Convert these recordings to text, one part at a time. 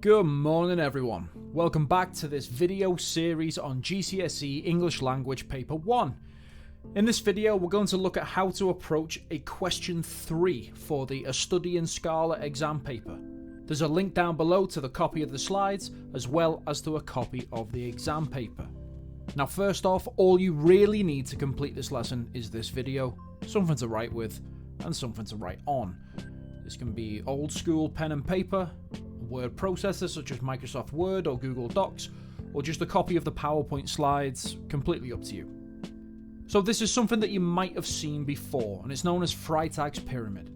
Good morning everyone, welcome back to this video series on GCSE English Language Paper 1. In this video we're going to look at how to approach a question 3 for the A Study in Scarlet exam paper. There's a link down below to the copy of the slides as well as to a copy of the exam paper. Now first off, all you really need to complete this lesson is this video, something to write with and something to write on. This can be old school pen and paper, word processor such as Microsoft Word or Google Docs, or just a copy of the PowerPoint slides, completely up to you. So this is something that you might have seen before, and it's known as Freitag's pyramid.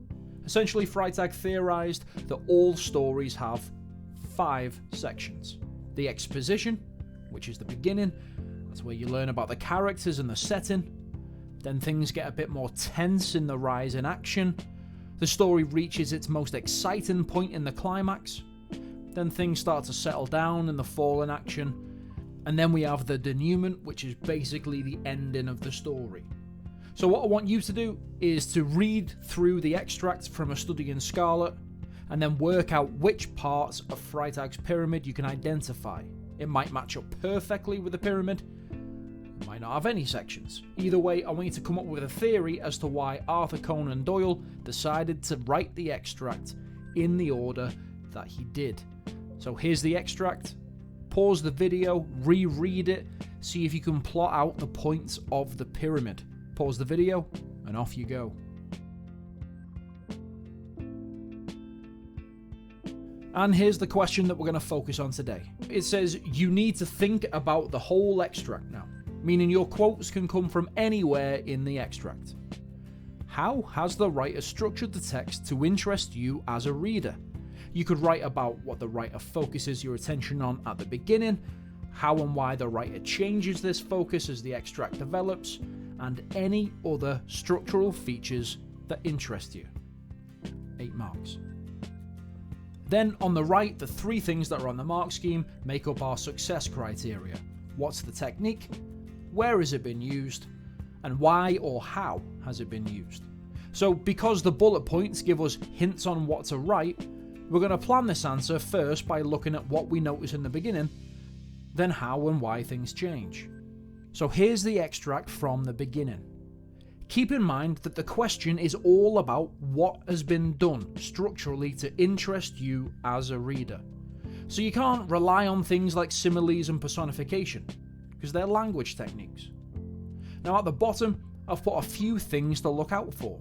Essentially, Freitag theorized that all stories have 5 sections. The exposition, which is the beginning, that's where you learn about the characters and the setting. Then things get a bit more tense in the rise in action. The story reaches its most exciting point in the climax. Then things start to settle down in the fall in action. And then we have the denouement, which is basically the ending of the story. So what I want you to do is to read through the extract from A Study in Scarlet and then work out which parts of Freitag's pyramid you can identify. It might match up perfectly with the pyramid. It might not have any sections. Either way, I want you to come up with a theory as to why Arthur Conan Doyle decided to write the extract in the order that he did. So here's the extract. Pause the video, reread it, see if you can plot out the points of the pyramid. Pause the video, and off you go. And here's the question that we're going to focus on today. It says you need to think about the whole extract now, meaning your quotes can come from anywhere in the extract. How has the writer structured the text to interest you as a reader? You could write about what the writer focuses your attention on at the beginning, how and why the writer changes this focus as the extract develops, and any other structural features that interest you. 8 marks. Then on the right, the 3 things that are on the mark scheme make up our success criteria. What's the technique? Where has it been used? And why or how has it been used? So because the bullet points give us hints on what to write, we're going to plan this answer first by looking at what we notice in the beginning, then how and why things change. So here's the extract from the beginning. Keep in mind that the question is all about what has been done structurally to interest you as a reader. So you can't rely on things like similes and personification, because they're language techniques. Now at the bottom, I've put a few things to look out for.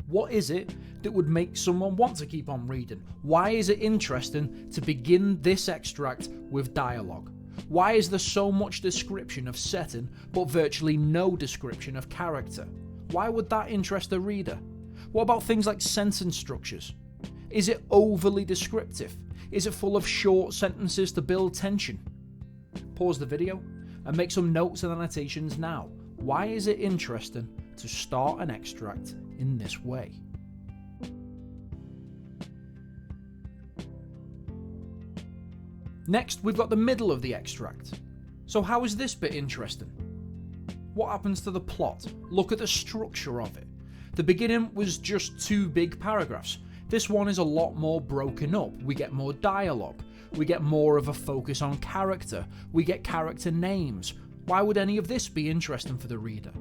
What is it that would make someone want to keep on reading? Why is it interesting to begin this extract with dialogue? Why is there so much description of setting but virtually no description of character? Why would that interest a reader? What about things like sentence structures? Is it overly descriptive? Is it full of short sentences to build tension? Pause the video and make some notes and annotations now. Why is it interesting to start an extract in this way? Next, we've got the middle of the extract. So how is this bit interesting? What happens to the plot? Look at the structure of it. The beginning was just 2 big paragraphs. This one is a lot more broken up. We get more dialogue. We get more of a focus on character. We get character names. Why would any of this be interesting for the reader?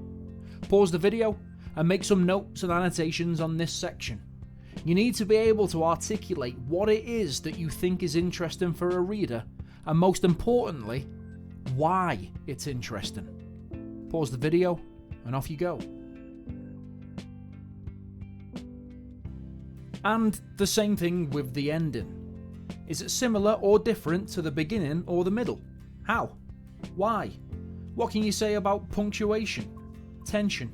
Pause the video and make some notes and annotations on this section. You need to be able to articulate what it is that you think is interesting for a reader, and most importantly, why it's interesting. Pause the video and off you go. And the same thing with the ending. Is it similar or different to the beginning or the middle? How? Why? What can you say about punctuation, tension,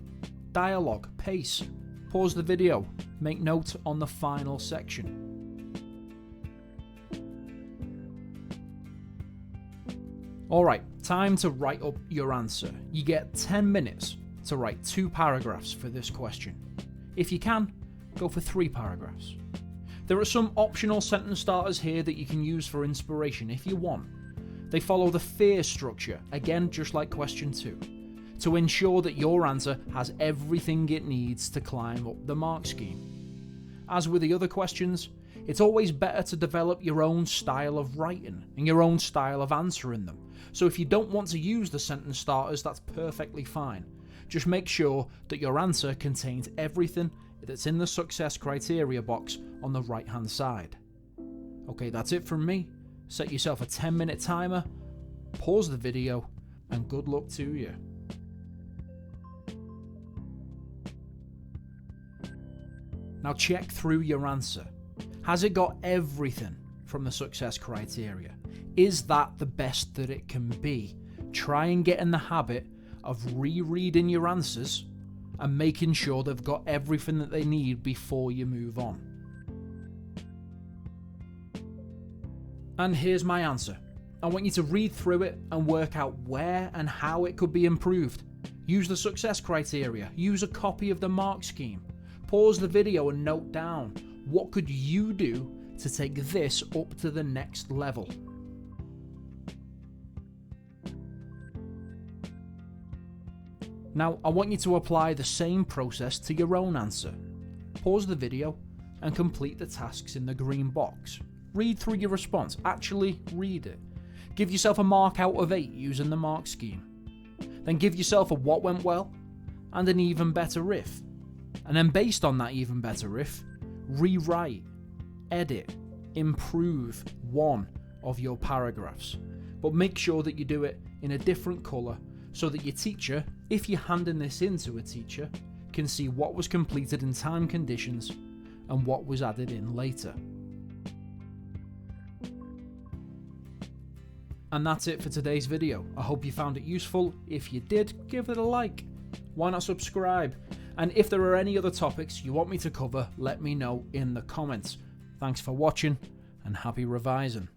dialogue, pace? Pause the video, make note on the final section. Alright, time to write up your answer. You get 10 minutes to write 2 paragraphs for this question. If you can, go for 3 paragraphs. There are some optional sentence starters here that you can use for inspiration if you want. They follow the fear structure, again just like question 2, to ensure that your answer has everything it needs to climb up the mark scheme. As with the other questions, It's always better to develop your own style of writing and your own style of answering them. So if you don't want to use the sentence starters, that's perfectly fine. Just make sure that your answer contains everything that's in the success criteria box on the right hand side. Okay, that's it from me. Set yourself a 10-minute timer, pause the video, and good luck to you. Now check through your answer. Has it got everything from the success criteria? Is that the best that it can be? Try and get in the habit of rereading your answers and making sure they've got everything that they need before you move on. And here's my answer. I want you to read through it and work out where and how it could be improved. Use the success criteria. Use a copy of the mark scheme. Pause the video and note down, what could you do to take this up to the next level? Now, I want you to apply the same process to your own answer. Pause the video and complete the tasks in the green box. Read through your response. Actually read it. Give yourself a mark out of 8 using the mark scheme. Then give yourself a what went well and an even better if. And then based on that even better if, rewrite, edit, improve one of your paragraphs. But make sure that you do it in a different colour so that your teacher, if you're handing this in to a teacher, can see what was completed in time conditions and what was added in later. And that's it for today's video. I hope you found it useful. If you did, give it a like. Why not subscribe? And if there are any other topics you want me to cover, let me know in the comments. Thanks for watching and happy revising.